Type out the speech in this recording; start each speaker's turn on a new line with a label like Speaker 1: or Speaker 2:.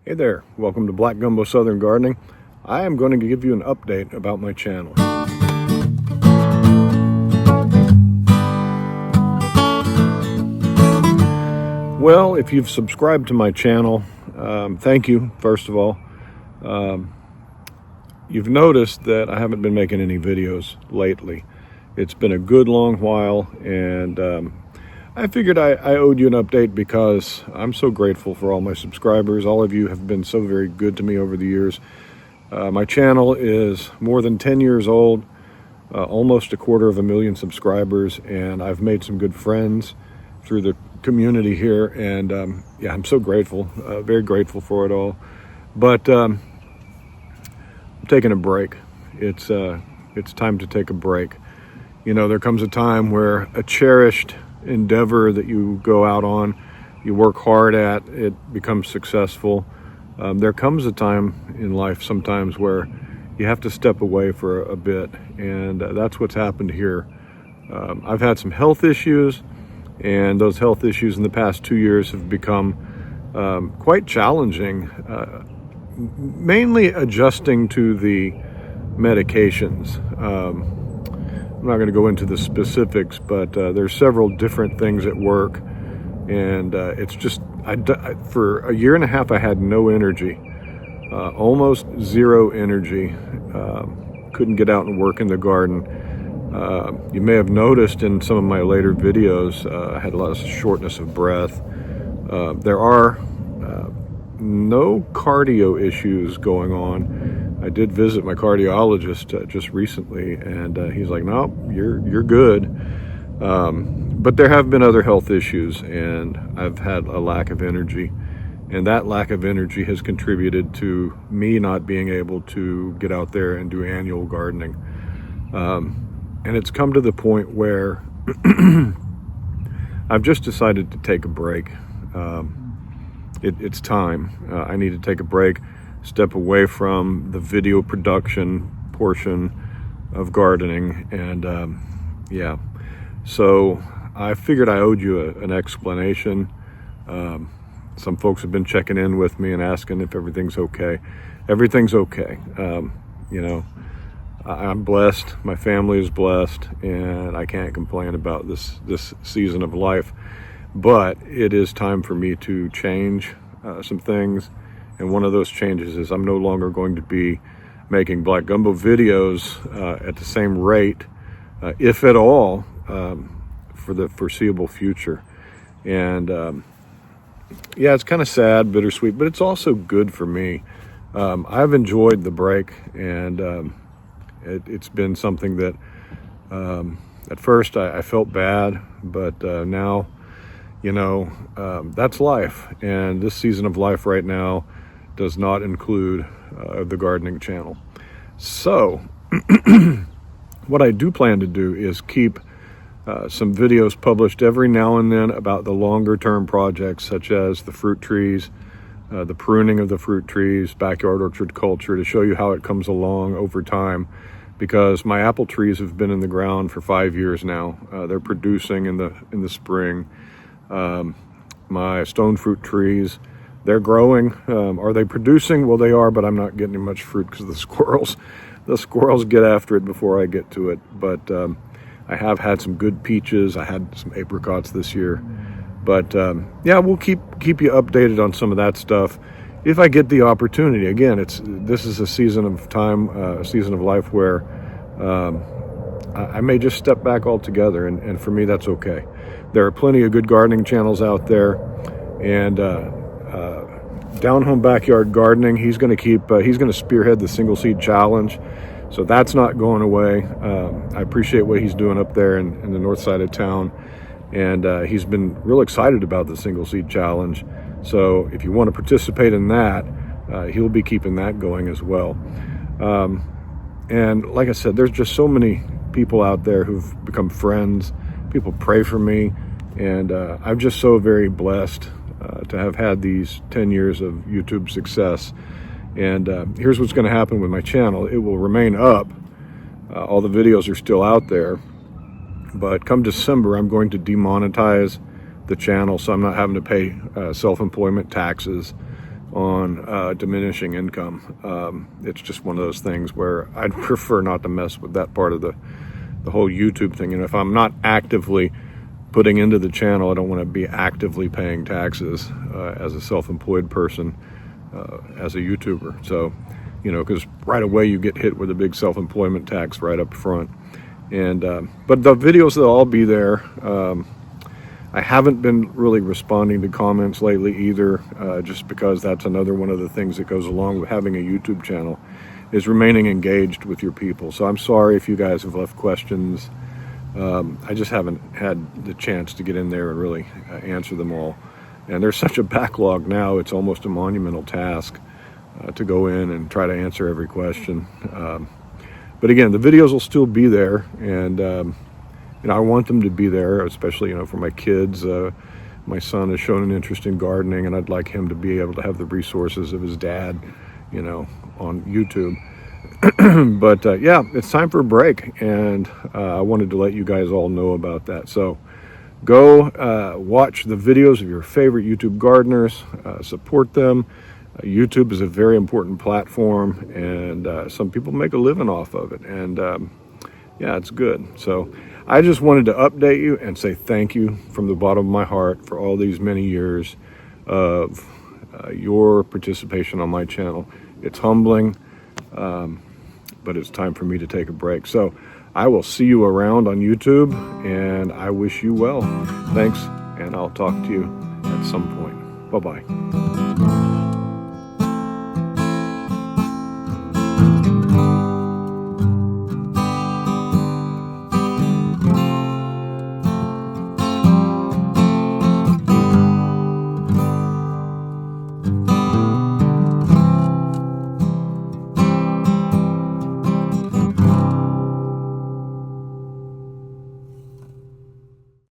Speaker 1: Hey there, welcome to Black Gumbo Southern Gardening. I am going to give you an update about my channel. Well, if you've subscribed to my channel, thank you, first of all. You've noticed that I haven't been making any videos lately. It's been a good long while, and I figured I owed you an update because I'm so grateful for all my subscribers. All of you have been so very good to me over the years. My channel is more than 10 years old, almost 250,000 subscribers, and I've made some good friends through the community here, and yeah, I'm so grateful, very grateful for it all. But I'm taking a break. It's time to take a break. You know, there comes a time where a cherished endeavor that you go out on, you work hard at, it becomes successful. There comes a time in life sometimes where you have to step away for a bit, and that's what's happened here. I've had some health issues, and those health issues in the past 2 years have become quite challenging, mainly adjusting to the medications. I'm not going to go into the specifics, but there's several different things at work, and it's just, for a year and a half I had no energy, almost zero energy. Couldn't get out and work in the garden. You may have noticed in some of my later videos, I had a lot of shortness of breath. There are no cardio issues going on. I did visit my cardiologist just recently, and he's like, no, you're good. But there have been other health issues, and I've had a lack of energy, and that lack of energy has contributed to me not being able to get out there and do annual gardening. And it's come to the point where I've just decided to take a break. It's time. I need to take a break, step away from the video production portion of gardening, and yeah. So I figured I owed you an explanation. Some folks have been checking in with me and asking if everything's okay. Everything's okay. You know, I'm blessed, my family is blessed, and I can't complain about this season of life. But it is time for me to change some things, and one of those changes is I'm no longer going to be making Black Gumbo videos at the same rate, if at all, for the foreseeable future. And yeah, it's kind of sad, bittersweet, but it's also good for me. I've enjoyed the break, and it's been something that at first I felt bad, but now, you know, that's life, and this season of life right now does not include the gardening channel. So what I do plan to do is keep some videos published every now and then about the longer term projects, such as the fruit trees, the pruning of the fruit trees, backyard orchard culture, to show you how it comes along over time, because my apple trees have been in the ground for 5 years now. They're producing in the spring. My stone fruit trees, they're growing. Are they producing? Well, they are, but I'm not getting much fruit because the squirrels get after it before I get to it. But I have had some good peaches. I had some apricots this year. But yeah, we'll keep you updated on some of that stuff if I get the opportunity. Again, this is a season of time, a season of life where I may just step back altogether, and for me, that's okay. There are plenty of good gardening channels out there, and Down Home Backyard Gardening, he's going to spearhead the single seed challenge, so that's not going away. I appreciate what he's doing up there in the north side of town, and he's been real excited about the single seed challenge. So if you want to participate in that, he'll be keeping that going as well. And like I said, there's just so many people out there who've become friends. People pray for me, and I'm just so very blessed to have had these 10 years of YouTube success. And here's what's going to happen with my channel. It will remain up. All the videos are still out there, but come December, I'm going to demonetize the channel, so I'm not having to pay self-employment taxes on diminishing income. It's just one of those things where I'd prefer not to mess with that part of the whole YouTube thing. And if I'm not actively putting into the channel, I don't want to be actively paying taxes as a self-employed person, as a YouTuber. So, you know, because right away you get hit with a big self-employment tax right up front. And but the videos, they'll all be there. I haven't been really responding to comments lately either, just because that's another one of the things that goes along with having a YouTube channel, is remaining engaged with your people. So I'm sorry if you guys have left questions. I just haven't had the chance to get in there and really answer them all. And there's such a backlog now, it's almost a monumental task to go in and try to answer every question. But again, the videos will still be there, and you know, I want them to be there, especially, you know, for my kids. My son has shown an interest in gardening, and I'd like him to be able to have the resources of his dad, you know, on YouTube. But yeah, it's time for a break, and I wanted to let you guys all know about that. So go watch the videos of your favorite YouTube gardeners, support them. YouTube is a very important platform, and some people make a living off of it, and yeah, it's good. So I just wanted to update you and say thank you from the bottom of my heart for all these many years of your participation on my channel. It's humbling, but it's time for me to take a break. So I will see you around on YouTube, and I wish you well. Thanks, and I'll talk to you at some point. Bye-bye.